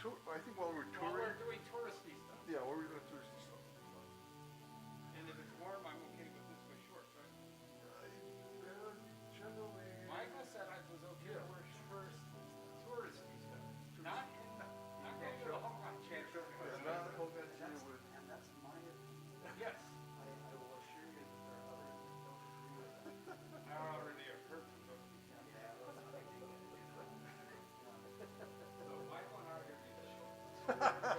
I think while we're While touring. we're doing touristy stuff. Yeah, while we're doing touristy stuff. And if it's warm, I'm okay with this with shorts, right? Generally. Michael said I was okay to wear shorts, touristy stuff. Not going to the home run chance. Yeah, not home run chance with. And that's my opinion. Yes. I will assure you that there are others that don't agree with that. I already have heard from those people. Yeah, that's what I think. So Michael and I are going to be the shorts.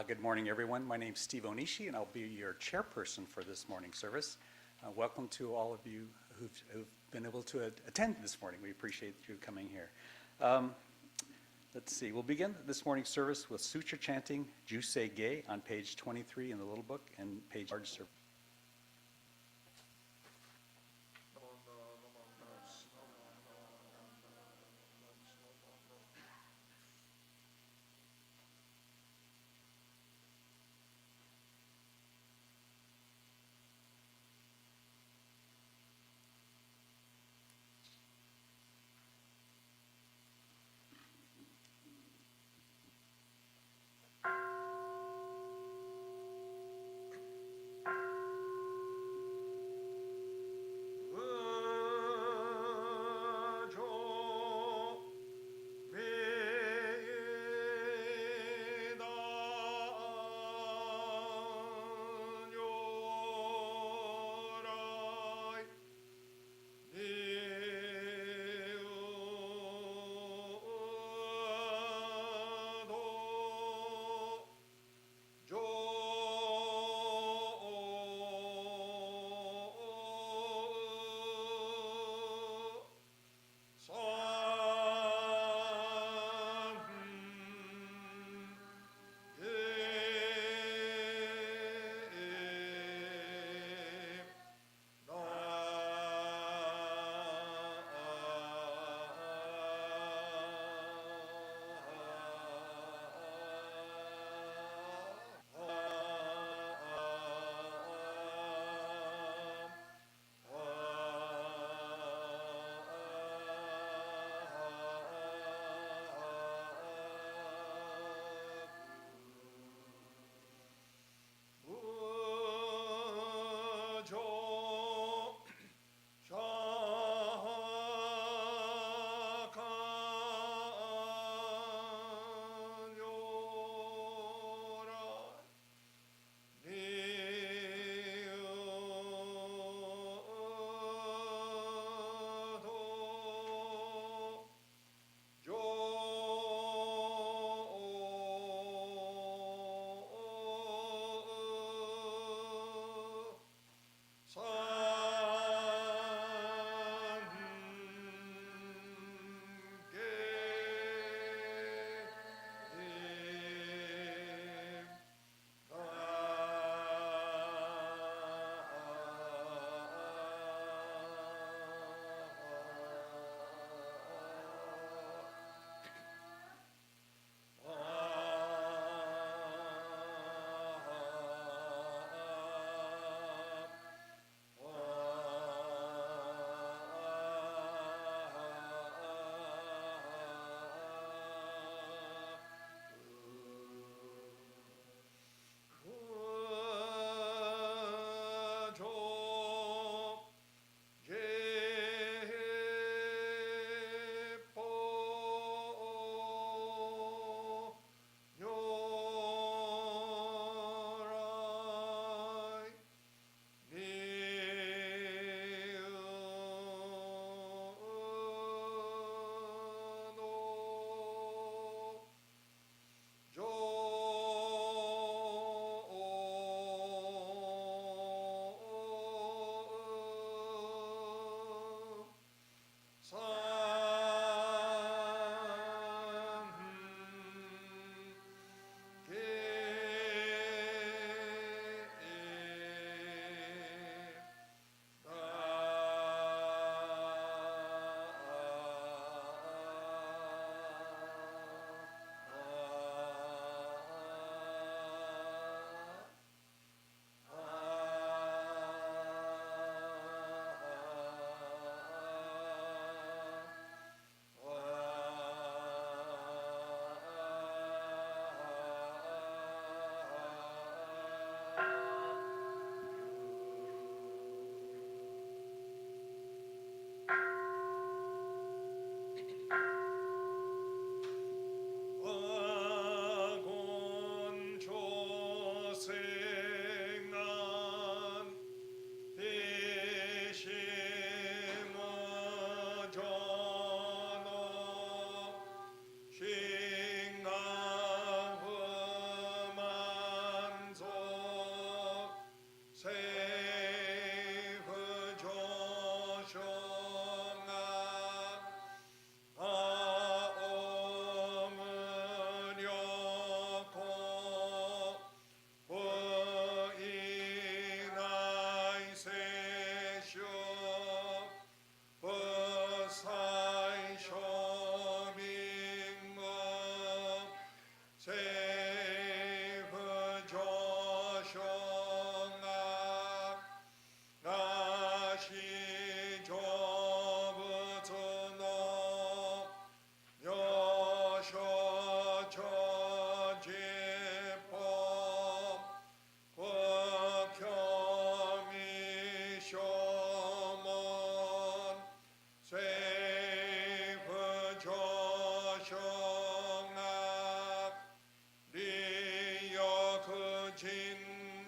Good morning, everyone. My name is Steve Onishi, and I'll be your chairperson for this morning's service. Welcome to all of you who've been able to attend this morning. We appreciate you coming here. Let's see. We'll begin this morning's service with sutra chanting Juseige on page 23 in the little book and page large service.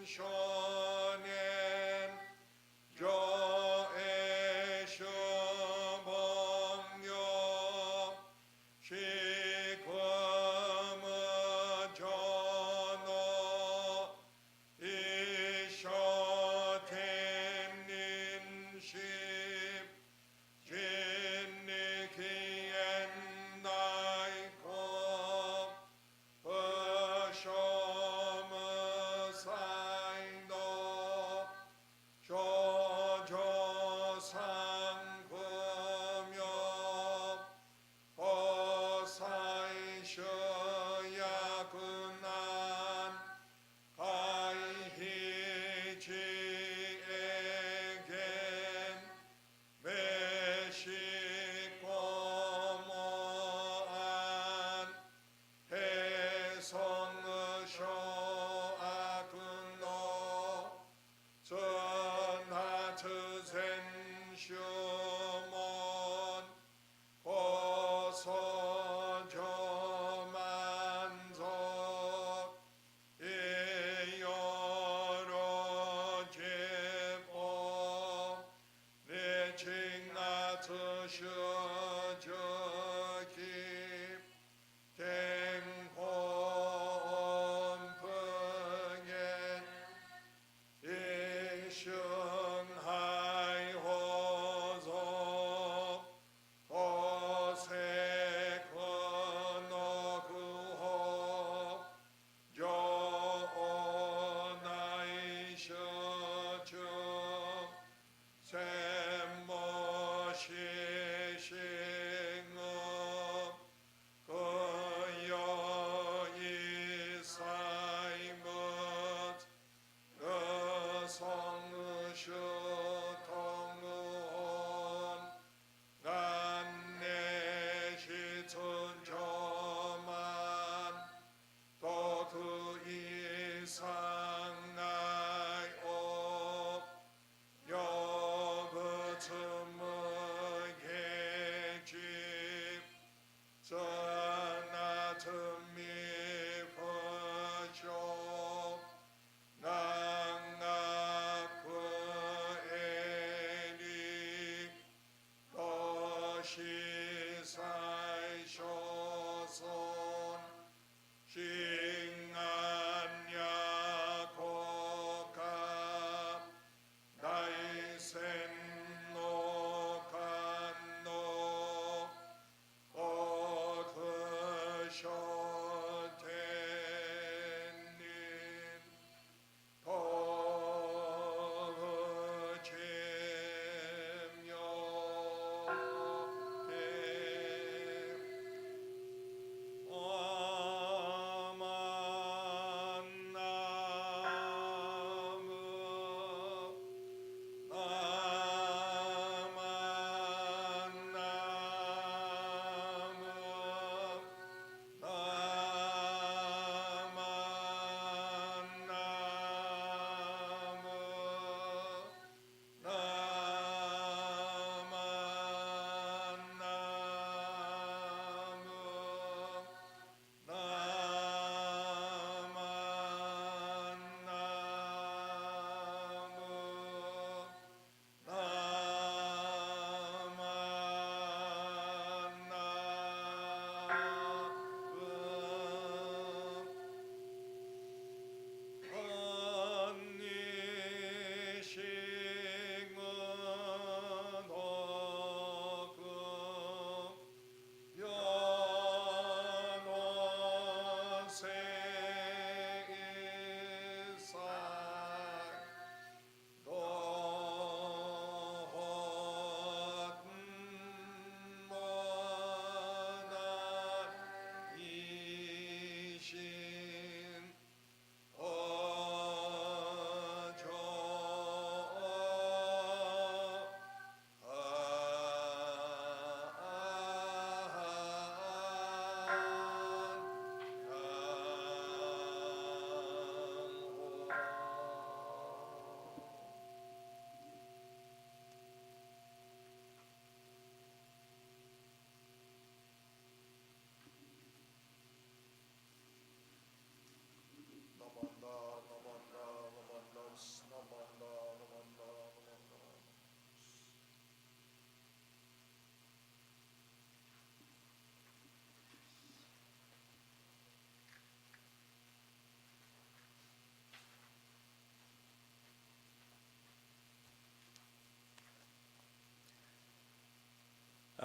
shonen joeshu bongyo shikwama jono ishoten ninship jinniki naiko Shoma sai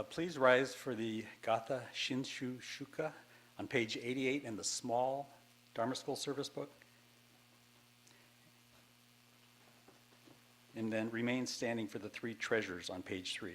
Please rise for the Gatha Shinshu Shuka on page 88 in the small Dharma School service book. And then remain standing for the three treasures on page 3.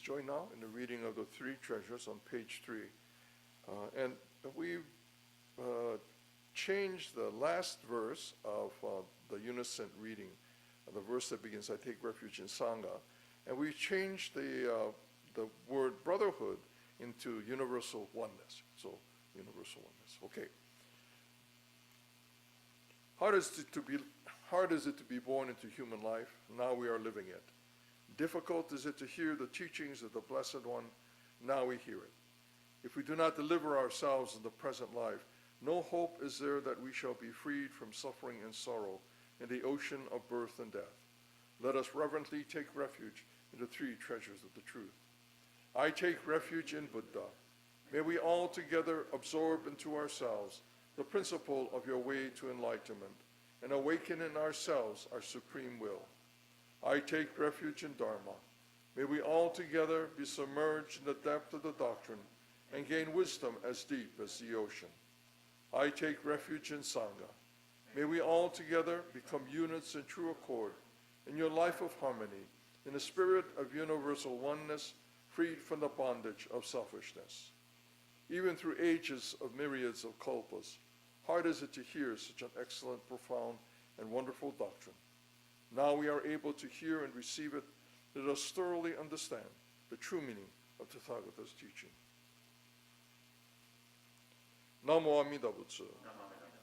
Join now in the reading of the three treasures on page 3. And we've changed the last verse of the unison reading, the verse that begins, I take refuge in Sangha. And we've changed the word brotherhood into universal oneness. So, universal oneness. Okay. Hard is it to be born into human life? Now we are living it. Difficult is it to hear the teachings of the Blessed One? Now we hear it. If we do not deliver ourselves in the present life, no hope is there that we shall be freed from suffering and sorrow in the ocean of birth and death. Let us reverently take refuge in the three treasures of the truth. I take refuge in Buddha. May we all together absorb into ourselves the principle of your way to enlightenment and awaken in ourselves our supreme will. I take refuge in Dharma. May we all together be submerged in the depth of the doctrine and gain wisdom as deep as the ocean. I take refuge in Sangha. May we all together become units in true accord in your life of harmony, in a spirit of universal oneness, freed from the bondage of selfishness. Even through ages of myriads of kalpas, hard is it to hear such an excellent, profound, and wonderful doctrine. Now we are able to hear and receive it. Let us thoroughly understand the true meaning of Tathagata's teaching. Namo Amida Butsu.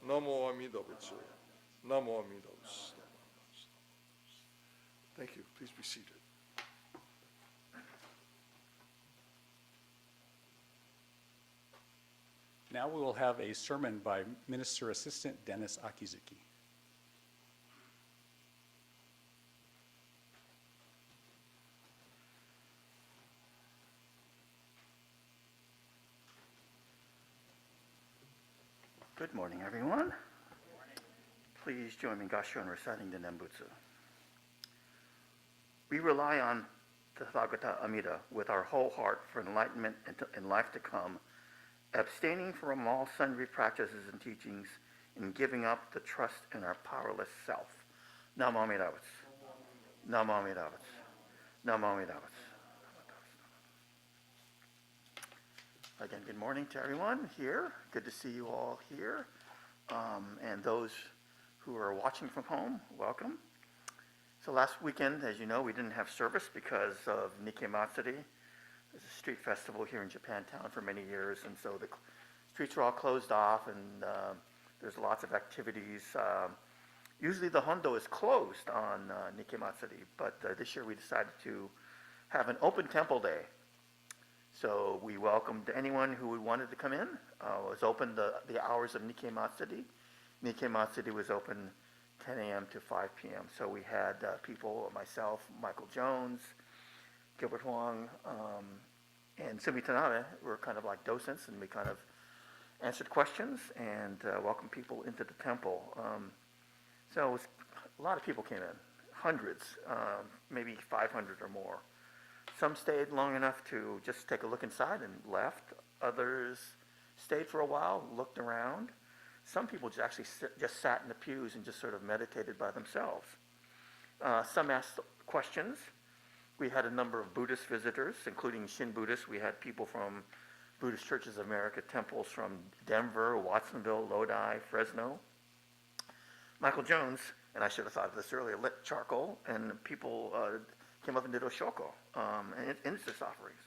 Namo Amida Butsu. Namo Amida Butsu. Thank you. Please be seated. Now we will have a sermon by Minister Assistant Dennis Akizuki. Good morning, everyone. Please join me in Gassho in reciting the Nembutsu. We rely on Tathagata Amida with our whole heart for enlightenment and life to come, abstaining from all sundry practices and teachings, and giving up the trust in our powerless self. Namo Amida Butsu. Namo Amida Butsu. Namo Amida Butsu. Again, good morning to everyone here. Good to see you all here. And those who are watching from home, welcome. So last weekend, as you know, we didn't have service because of Nikkei Matsuri. There's a street festival here in Japantown for many years, and so the streets are all closed off, and there's lots of activities. Usually the Hondo is closed on Nikkei Matsuri, but this year we decided to have an open temple day. So we welcomed anyone who wanted to come in. It was open the hours of Nikkei Matsuri. Nikkei Matsuri was open 10 a.m. to 5 p.m. So we had people, myself, Michael Jones, Gilbert Huang, and Sumi Tanabe were kind of like docents, and we kind of answered questions and welcomed people into the temple. So it was, a lot of people came in, hundreds, maybe 500 or more. Some stayed long enough to just take a look inside and left. Others stayed for a while, looked around. Some people just sat in the pews and just sort of meditated by themselves. Some asked questions. We had a number of Buddhist visitors, including Shin Buddhists. We had people from Buddhist Churches of America, temples from Denver, Watsonville, Lodi, Fresno. Michael Jones, and I should have thought of this earlier, lit charcoal, and people came up and did oshoko and incense offerings.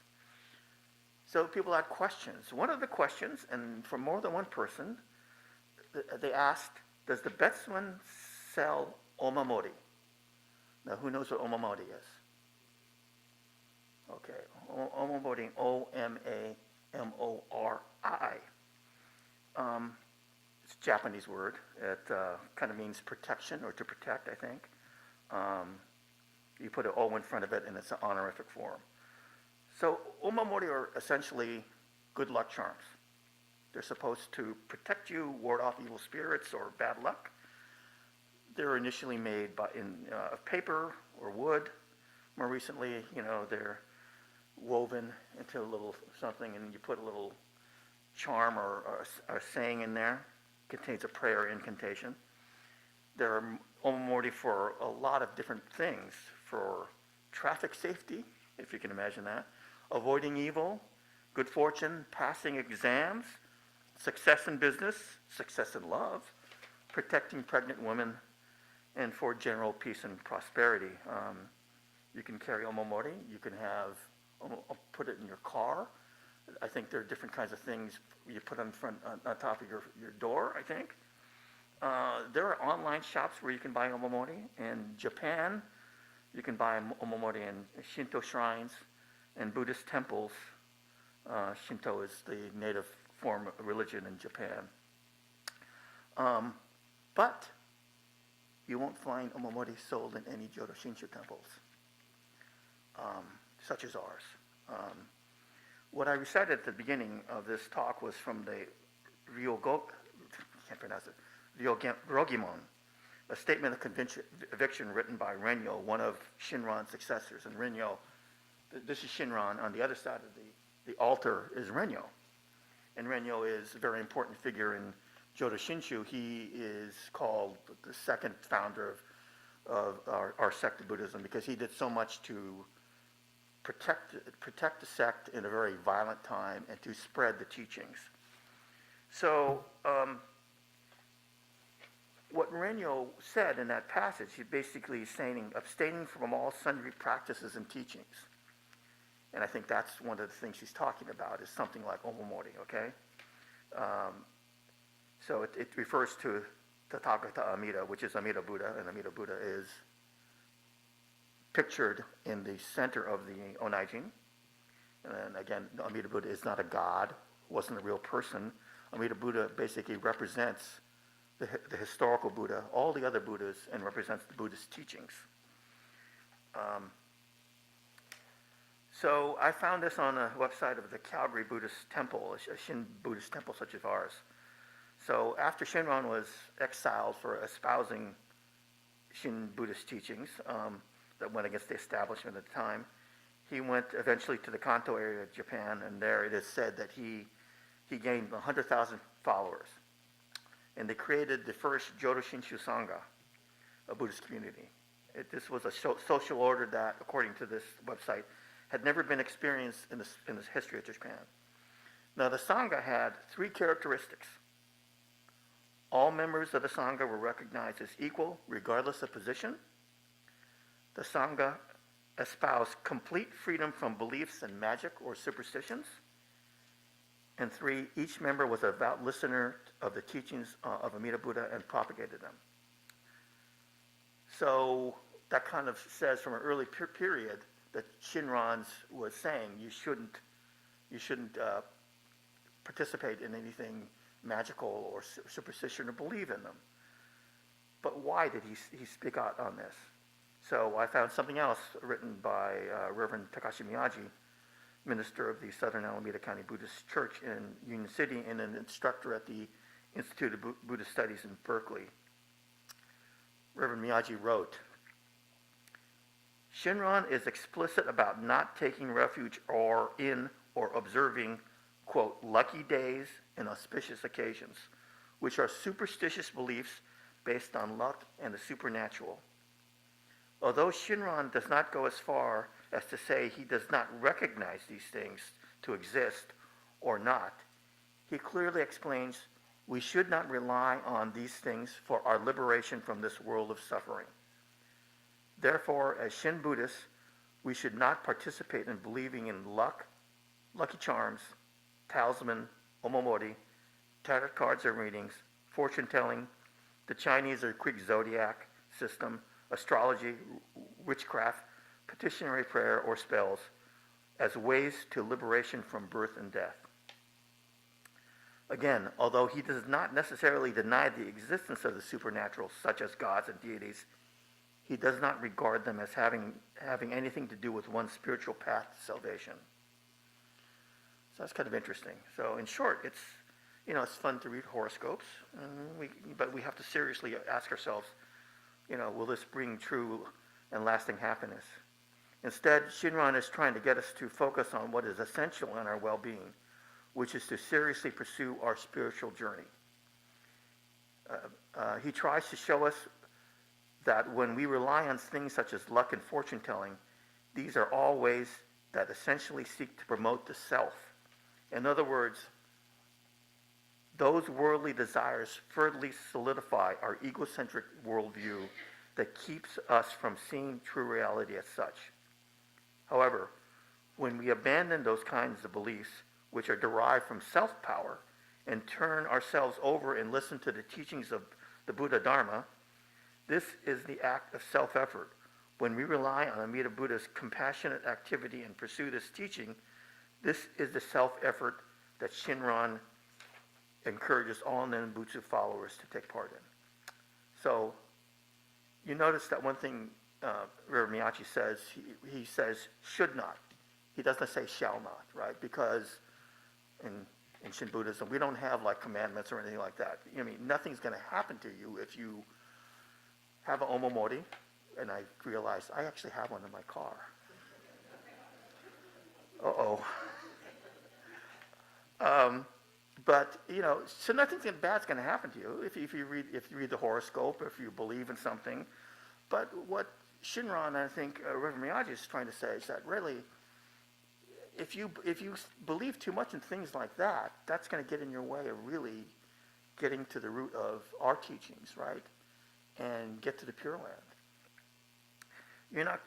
So people had questions. One of the questions, and from more than one person, they asked, does the Betsuin sell omamori? Now, who knows what omamori is? Okay, omamori, O-M-A-M-O-R-I. It's a Japanese word. It kind of means protection or to protect, I think. You put an O in front of it, and it's an honorific form. So omamori are essentially good luck charms. They're supposed to protect you, ward off evil spirits or bad luck. They're initially made of paper or wood. More recently, they're woven into a little something, and you put a little charm or a saying in there. It contains a prayer incantation. There are omamori for a lot of different things, for traffic safety, if you can imagine that, avoiding evil, good fortune, passing exams, success in business, success in love, protecting pregnant women, and for general peace and prosperity. You can carry omamori. You can put it in your car. I think there are different kinds of things you put on top of your door, I think. There are online shops where you can buy omamori. In Japan, you can buy omamori in Shinto shrines and Buddhist temples. Shinto is the native form of religion in Japan. But you won't find omamori sold in any Jodo Shinshu temples, such as ours. What I recited at the beginning of this talk was from the Ryogimon, a statement of conviction written by Renyo, one of Shinran's successors. And Renyo, this is Shinran. On the other side of the altar is Renyo. And Renyo is a very important figure in Jodo Shinshu. He is called the second founder of our sect of Buddhism because he did so much to protect the sect in a very violent time and to spread the teachings. So what Renyo said in that passage, he basically is saying, abstaining from all sundry practices and teachings. And I think that's one of the things he's talking about is something like omamori, okay? So it refers to Tathagata Amida, which is Amida Buddha, and Amida Buddha is pictured in the center of the Onaijin. And again, Amida Buddha is not a god, wasn't a real person. Amida Buddha basically represents the historical Buddha, all the other Buddhas, and represents the Buddhist teachings. So I found this on a website of the Calgary Buddhist Temple, a Shin Buddhist temple such as ours. So after Shinran was exiled for espousing Shin Buddhist teachings that went against the establishment at the time, he went eventually to the Kanto area of Japan, and there it is said that he gained 100,000 followers. And they created the first Jodo Shinshu Sangha, a Buddhist community. This was a social order that, according to this website, had never been experienced in the history of Japan. Now, the Sangha had 3 characteristics. All members of the Sangha were recognized as equal, regardless of position. The Sangha espoused complete freedom from beliefs in magic or superstitions. And 3, each member was a devout listener of the teachings of Amida Buddha and propagated them. So that kind of says from an early period that Shinran was saying you shouldn't participate in anything magical or superstition or believe in them. But why did he speak out on this? So I found something else written by Reverend Takashi Miyaji, minister of the Southern Alameda County Buddhist Church in Union City and an instructor at the Institute of Buddhist Studies in Berkeley. Reverend Miyaji wrote, Shinran is explicit about not taking refuge or observing, quote, lucky days and auspicious occasions, which are superstitious beliefs based on luck and the supernatural. Although Shinran does not go as far as to say he does not recognize these things to exist or not, he clearly explains we should not rely on these things for our liberation from this world of suffering. Therefore, as Shin Buddhists, we should not participate in believing in luck, lucky charms, talisman, omomori, tarot cards or readings, fortune telling, the Chinese or Greek zodiac system, astrology, witchcraft, petitionary prayer, or spells as ways to liberation from birth and death. Again, although he does not necessarily deny the existence of the supernatural, such as gods and deities, he does not regard them as having anything to do with one's spiritual path to salvation. So that's kind of interesting. So in short, it's fun to read horoscopes, but we have to seriously ask ourselves, will this bring true and lasting happiness? Instead, Shinran is trying to get us to focus on what is essential in our well-being, which is to seriously pursue our spiritual journey. He tries to show us that when we rely on things such as luck and fortune telling, these are all ways that essentially seek to promote the self. In other words, those worldly desires further solidify our egocentric worldview that keeps us from seeing true reality as such. However, when we abandon those kinds of beliefs, which are derived from self-power, and turn ourselves over and listen to the teachings of the Buddha Dharma, this is the act of self-effort. When we rely on Amida Buddha's compassionate activity and pursue this teaching, this is the self-effort that Shinran encourages all Nenbutsu followers to take part in. So you notice that one thing Reverend Miyachi says, he says should not. He doesn't say shall not, right? Because in Shin Buddhism, we don't have like commandments or anything like that. Nothing's going to happen to you if you have an omomori, and I realized I actually have one in my car. But so nothing bad's going to happen to you if you read the horoscope, if you believe in something. But what Shinran, I think Reverend Miyaji is trying to say is that really, if you believe too much in things like that, that's going to get in your way of really getting to the root of our teachings, right? And get to the Pure Land. You're not,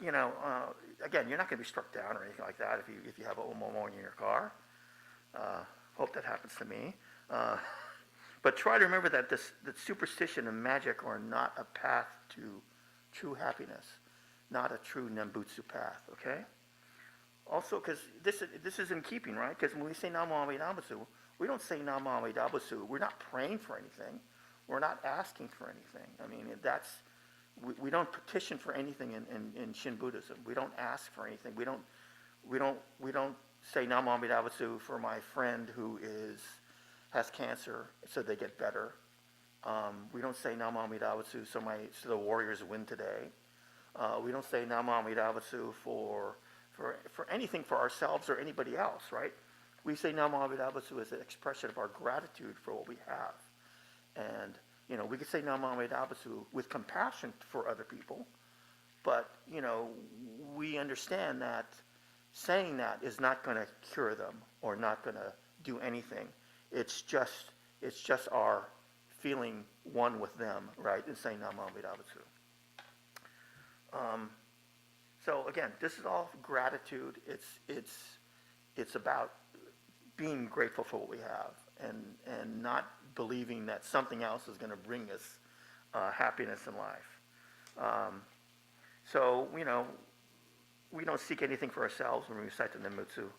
again, you're not going to be struck down or anything like that if you have a omomori in your car. Hope that happens to me. But try to remember that that superstition and magic are not a path to true happiness, not a true Nembutsu path, okay? Also, because this is in keeping, right? Because when we say Namo Amida Butsu, we don't say Namo Amida Butsu. We're not praying for anything. We're not asking for anything. I mean, we don't petition for anything in Shin Buddhism. We don't ask for anything. We don't say Namo Amida Butsu for my friend who has cancer so they get better. We don't say Namo Amida Butsu so the Warriors win today. We don't say Namo Amida Butsu for anything for ourselves or anybody else, right? We say Namo Amida Butsu as an expression of our gratitude for what we have. And, you know, we could say Namo Amida Butsu with compassion for other people, but, you know, we understand that saying that is not going to cure them or not going to do anything. It's just our feeling one with them, right, and saying Namo Amida Butsu. So again, this is all gratitude. It's about being grateful for what we have and not believing that something else is going to bring us happiness in life. So, you know, we don't seek anything for ourselves when we recite the Nembutsu.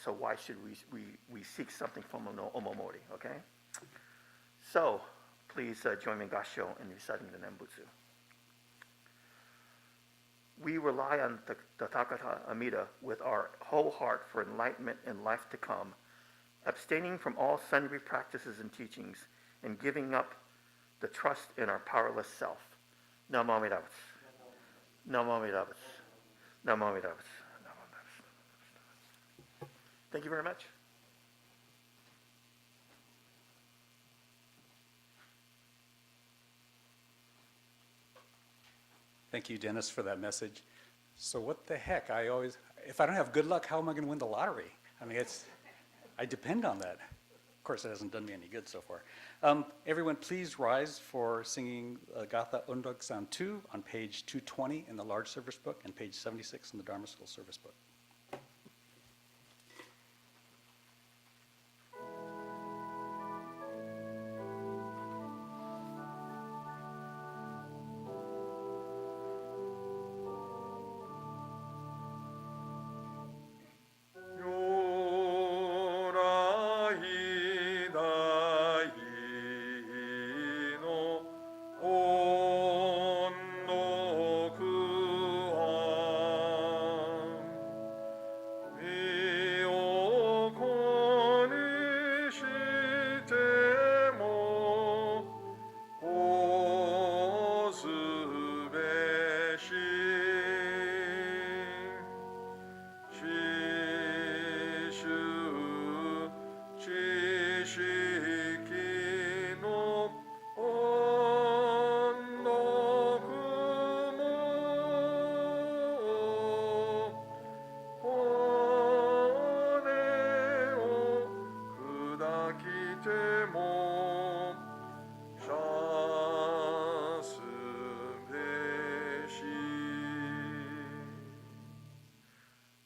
So why should we seek something from Omomori, okay? So please join me in Gassho in reciting the Nembutsu. We rely on the Tathagata Amida with our whole heart for enlightenment and life to come, abstaining from all sundry practices and teachings, and giving up the trust in our powerless self. Namo Amida Butsu. Namo Amida Butsu. Namo Amida Butsu. Namo Amida Butsu. Thank you very much. Thank you, Dennis, for that message. So what the heck? If I don't have good luck, how am I going to win the lottery? I mean, I depend on that. Of course, it hasn't done me any good so far. Everyone, please rise for singing Gatha Ondokusan II on page 220 in the large service book and page 76 in the Dharma School service book.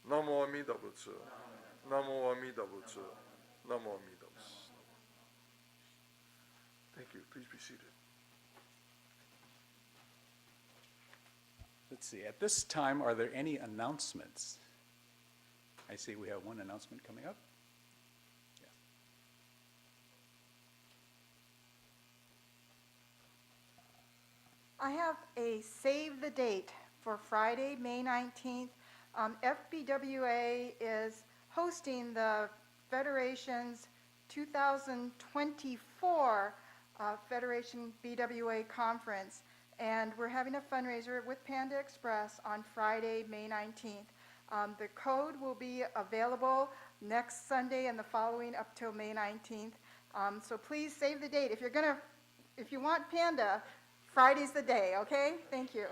Namo Amida Butsu. Namo Amida Butsu. Namo Amida Butsu. Thank you. Please be seated. Let's see, at this time, are there any announcements? I see we have one announcement coming up. Yes. I have a save the date for Friday, May 19th. FBWA is hosting the Federation's 2024 Federation BWA Conference, and we're having a fundraiser with Panda Express on Friday, May 19th. The code will be available next Sunday and the following up till May 19th. So please save the date. If you want Panda, Friday's the day, okay? Thank you.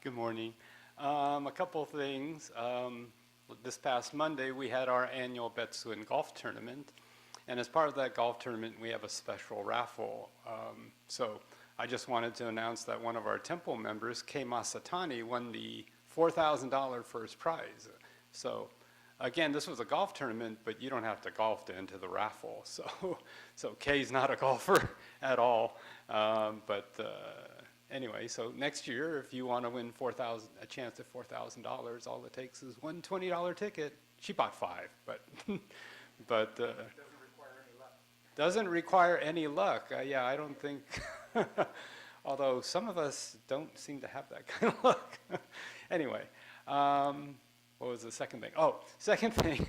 Good morning. A couple things. This past Monday, we had our annual Betsuin golf tournament. And as part of that golf tournament, we have a special raffle. So I just wanted to announce that one of our temple members, Kei Masatani, won the $4,000 first prize. So again, this was a golf tournament, but you don't have to golf to enter the raffle. So Kay's not a golfer at all. Anyway, so next year, if you want to win a chance at $4,000, all it takes is one $20 ticket. She bought 5, but doesn't require any luck. Yeah, I don't think. Although some of us don't seem to have that kind of luck. Anyway, what was the second thing? Oh, second thing,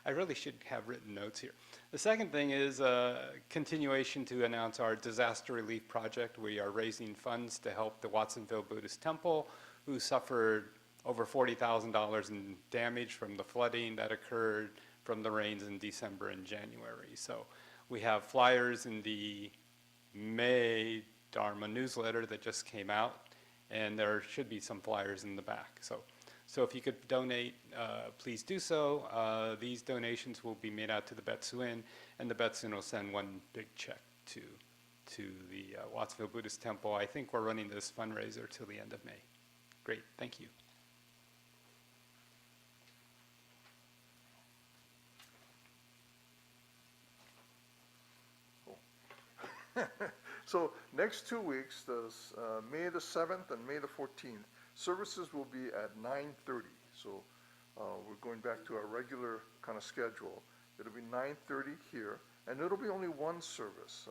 I really should have written notes here. The second thing is a continuation to announce our disaster relief project. We are raising funds to help the Watsonville Buddhist Temple, who suffered over $40,000 in damage from the flooding that occurred from the rains in December and January. So we have flyers in the May Dharma newsletter that just came out, and there should be some flyers in the back. So if you could donate, please do so. These donations will be made out to the Betsuin, and the Betsuin will send one big check to the Watsonville Buddhist Temple. I think we're running this fundraiser till the end of May. Great, thank you. So next 2 weeks, May the 7th and May the 14th, services will be at 9:30. So we're going back to our regular kind of schedule. It'll be 9:30 here, and it'll be only one service.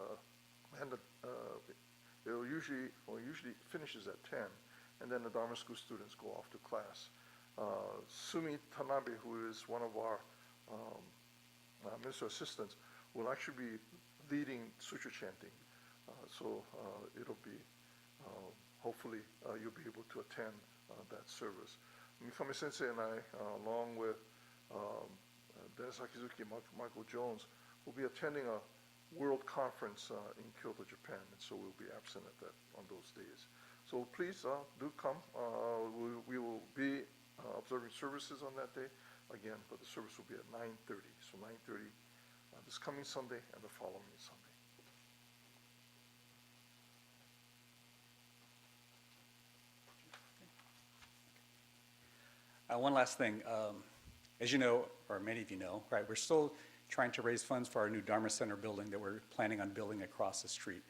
It'll usually finishes at 10, and then the Dharma school students go off to class. Sumi Tanabe, who is one of our minister assistants, will actually be leading sutra chanting. So it'll be, hopefully, you'll be able to attend that service. Mikame Sensei and I, along with Dennis Akizuki and Michael Jones, will be attending a world conference in Kyoto, Japan, and so we'll be absent on those days. So please do come. We will be observing services on that day again, but the service will be at 9:30. So 9:30 this coming Sunday and the following Sunday. One last thing. As you know, or many of you know, right, we're still trying to raise funds for our new Dharma Center building that we're planning on building across the street.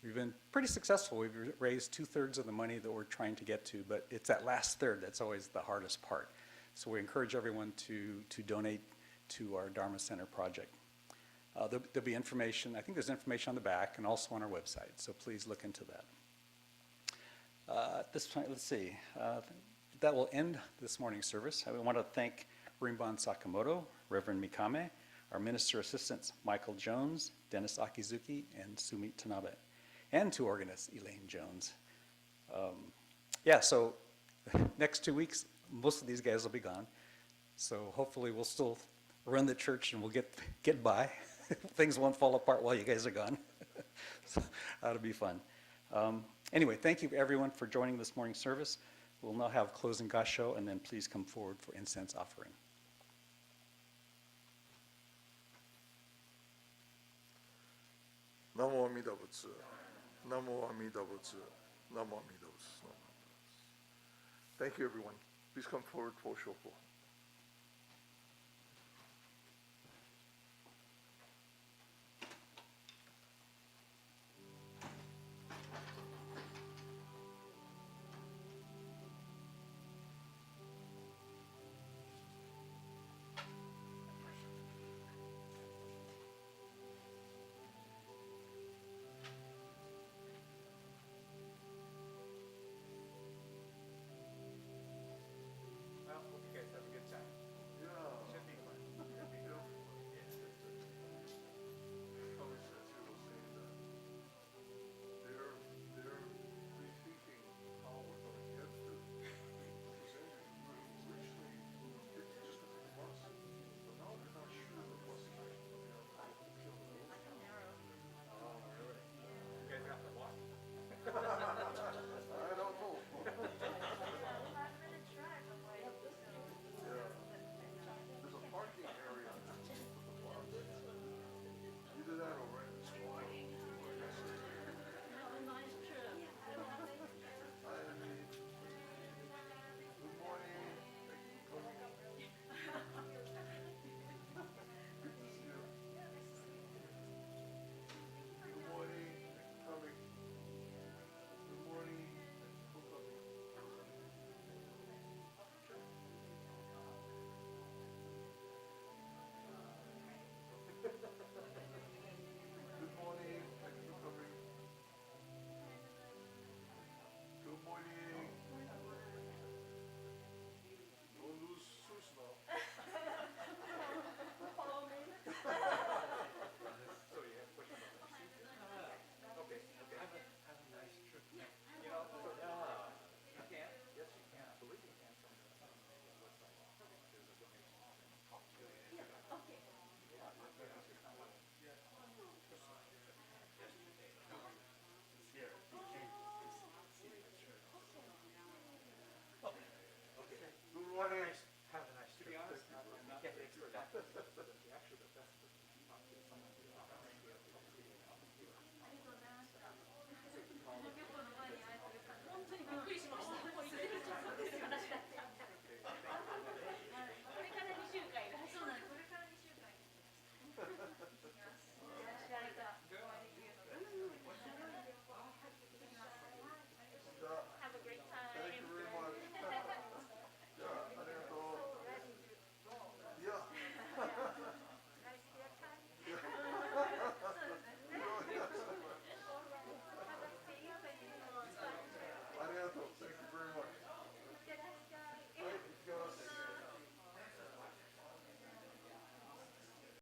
We've been pretty successful. We've raised 2/3 of the money that we're trying to get to, but it's that last third that's always the hardest part. So we encourage everyone to donate to our Dharma Center project. There'll be information, I think there's information on the back and also on our website, so please look into that. At this point, let's see. That will end this morning's service. I want to thank Rinban Sakamoto, Reverend Mikame, our minister assistants Michael Jones, Dennis Akizuki, and Sumi Tanabe, and two organists, Elaine Jones. So next 2 weeks, most of these guys will be gone. So hopefully we'll still run the church and we'll get by. Things won't fall apart while you guys are gone. So that'll be fun. Anyway, thank you everyone for joining this morning's service. We'll now have closing Gassho, and then please come forward for incense offering. Namo Amida Butsu. Namo Amida Butsu. Namo Amida Butsu. Thank you, everyone. Please come forward for Shoko.